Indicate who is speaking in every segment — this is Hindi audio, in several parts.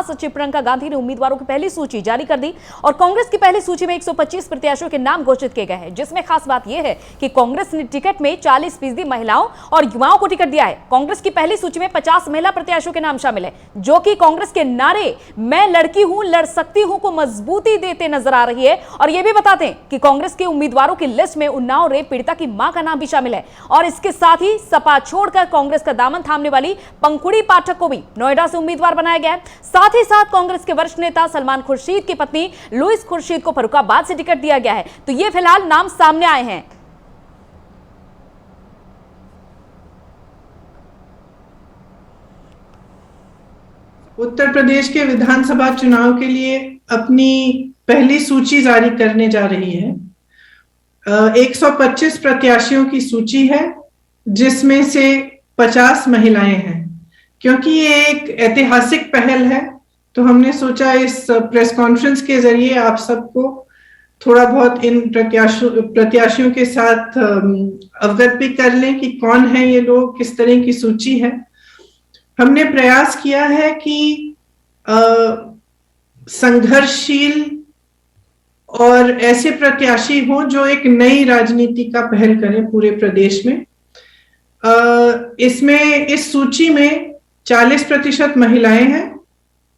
Speaker 1: महासचिव प्रियंका गांधी ने उम्मीदवारों की पहली सूची जारी कर दी और कांग्रेस की पहली सूची में 125 प्रत्याशियों के नाम घोषित किए गए हैं, जिसमें खास बात यह है कि कांग्रेस ने टिकट में 40% महिलाओं और युवाओं को टिकट दिया है। कांग्रेस की पहली सूची में 50 महिला प्रत्याशियों के नाम शामिल है, जो कि कांग्रेस के नारे मैं लड़की हूं, लड़ सकती हूं को मजबूती देते नजर आ रही है। और यह भी बता दें कि कांग्रेस के उम्मीदवारों की लिस्ट में उन्नाव रेप पीड़िता की मां का नाम भी शामिल है। और इसके साथ ही सपा छोड़कर कांग्रेस का दामन थामने वाली पंखुड़ी पाठक को भी नोएडा से उम्मीदवार बनाया गया है। साथ ही साथ कांग्रेस के वरिष्ठ नेता सलमान खुर्शीद की पत्नी लुइस खुर्शीद को फर्रुखाबाद से टिकट दिया गया है। तो ये फिलहाल नाम सामने आए हैं।
Speaker 2: उत्तर प्रदेश के विधानसभा चुनाव के लिए अपनी पहली सूची जारी करने जा रही है। 125 प्रत्याशियों की सूची है, जिसमें से 50 महिलाएं हैं। क्योंकि ये एक ऐतिहासिक पहल है, तो हमने सोचा इस प्रेस कॉन्फ्रेंस के जरिए आप सबको थोड़ा बहुत इन प्रत्याशियों के साथ अवगत भी कर लें कि कौन है ये लोग, किस तरह की सूची है। हमने प्रयास किया है कि संघर्षशील और ऐसे प्रत्याशी हों जो एक नई राजनीति का पहल करें पूरे प्रदेश में। इसमें इस सूची में 40% महिलाएं हैं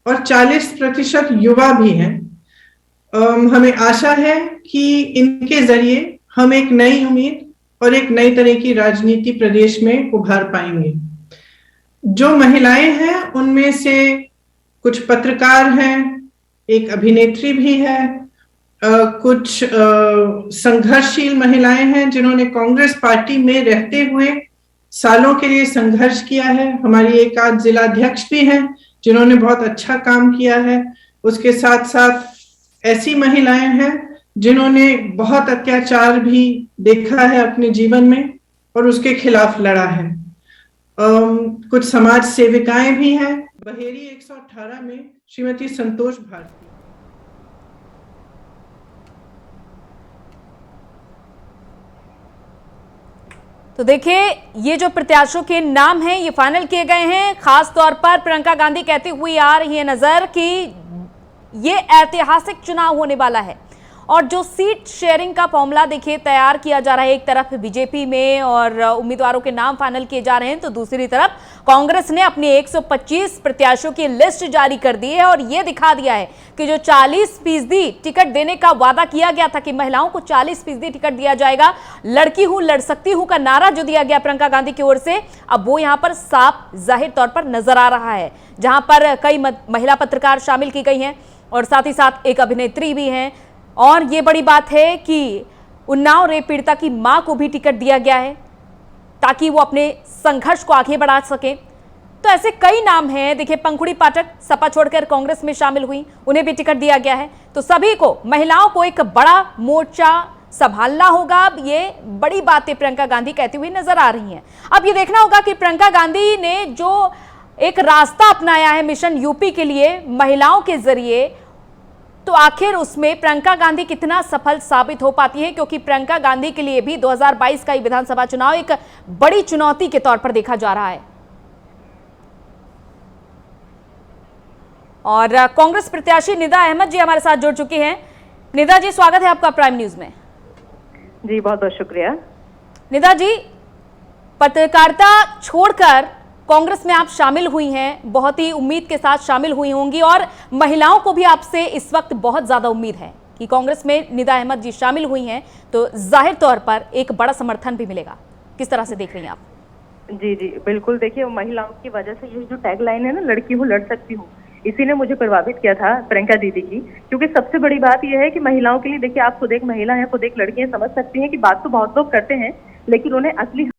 Speaker 2: और 40% युवा भी हैं। हमें आशा है कि इनके जरिए हम एक नई उम्मीद और एक नई तरह की राजनीति प्रदेश में उभार पाएंगे। जो महिलाएं हैं उनमें से कुछ पत्रकार हैं, एक अभिनेत्री भी है, कुछ संघर्षशील महिलाएं हैं जिन्होंने कांग्रेस पार्टी में रहते हुए सालों के लिए संघर्ष किया है। हमारी एक आध जिलाध्यक्ष भी हैं जिन्होंने बहुत अच्छा काम किया है। उसके साथ साथ ऐसी महिलाएं हैं जिन्होंने बहुत अत्याचार भी देखा है अपने जीवन में और उसके खिलाफ लड़ा है। कुछ समाज सेविकाएं भी हैं। बहेरी 118 में श्रीमती संतोष भारती।
Speaker 1: तो देखिए, ये जो प्रत्याशियों के नाम हैं ये फाइनल किए गए हैं। खास तौर पर प्रियंका गांधी कहती हुई आ रही है नजर कि ये ऐतिहासिक चुनाव होने वाला है। और जो सीट शेयरिंग का फॉर्मूला देखिए तैयार किया जा रहा है, एक तरफ बीजेपी में और उम्मीदवारों के नाम फाइनल किए जा रहे हैं, तो दूसरी तरफ कांग्रेस ने अपनी 125 प्रत्याशियों की लिस्ट जारी कर दी है और यह दिखा दिया है कि जो 40% टिकट देने का वादा किया गया था कि महिलाओं को 40% टिकट दिया जाएगा, लड़की हूं, लड़ सकती हूं का नारा जो दिया गया प्रियंका गांधी की ओर से, अब वो यहां पर साफ जाहिर तौर पर नजर आ रहा है। जहां पर कई महिला पत्रकार शामिल की गई हैं और साथ ही साथ एक अभिनेत्री भी हैं। और ये बड़ी बात है कि उन्नाव रेप पीड़िता की मां को भी टिकट दिया गया है ताकि वो अपने संघर्ष को आगे बढ़ा सके। तो ऐसे कई नाम हैं। देखिए, पंखुड़ी पाठक सपा छोड़कर कांग्रेस में शामिल हुई, उन्हें भी टिकट दिया गया है। तो सभी को, महिलाओं को एक बड़ा मोर्चा संभालना होगा। अब ये बड़ी बातें प्रियंका गांधी कहती हुई नजर आ रही हैं। अब ये देखना होगा कि प्रियंका गांधी ने जो एक रास्ता अपनाया है मिशन यूपी के लिए महिलाओं के जरिए, तो आखिर उसमें प्रियंका गांधी कितना सफल साबित हो पाती है, क्योंकि प्रियंका गांधी के लिए भी 2022 का विधानसभा चुनाव एक बड़ी चुनौती के तौर पर देखा जा रहा है। और कांग्रेस प्रत्याशी निदा अहमद जी हमारे साथ जुड़ चुकी हैं। निदा जी, स्वागत है आपका प्राइम न्यूज में।
Speaker 3: जी, बहुत बहुत शुक्रिया।
Speaker 1: निदा जी, पत्रकारिता छोड़कर कांग्रेस में आप शामिल हुई हैं, बहुत ही उम्मीद के साथ शामिल हुई होंगी और महिलाओं को भी आपसे इस वक्त बहुत ज्यादा उम्मीद है कि कांग्रेस में निदा अहमद जी शामिल हुई हैं तो जाहिर तौर पर एक बड़ा समर्थन भी मिलेगा। किस तरह से देख रही हैं आप?
Speaker 3: जी जी बिल्कुल, देखिए महिलाओं की वजह से ये जो टैग लाइन है ना, लड़की हूँ लड़ सकती हूँ, इसी ने मुझे प्रभावित किया था प्रियंका दीदी की। क्योंकि सबसे बड़ी बात यह है कि महिलाओं के लिए, देखिए आप खुद एक महिला हैं, खुद एक लड़की हैं, समझ सकती हैं कि बात तो बहुत लोग करते हैं लेकिन उन्हें असली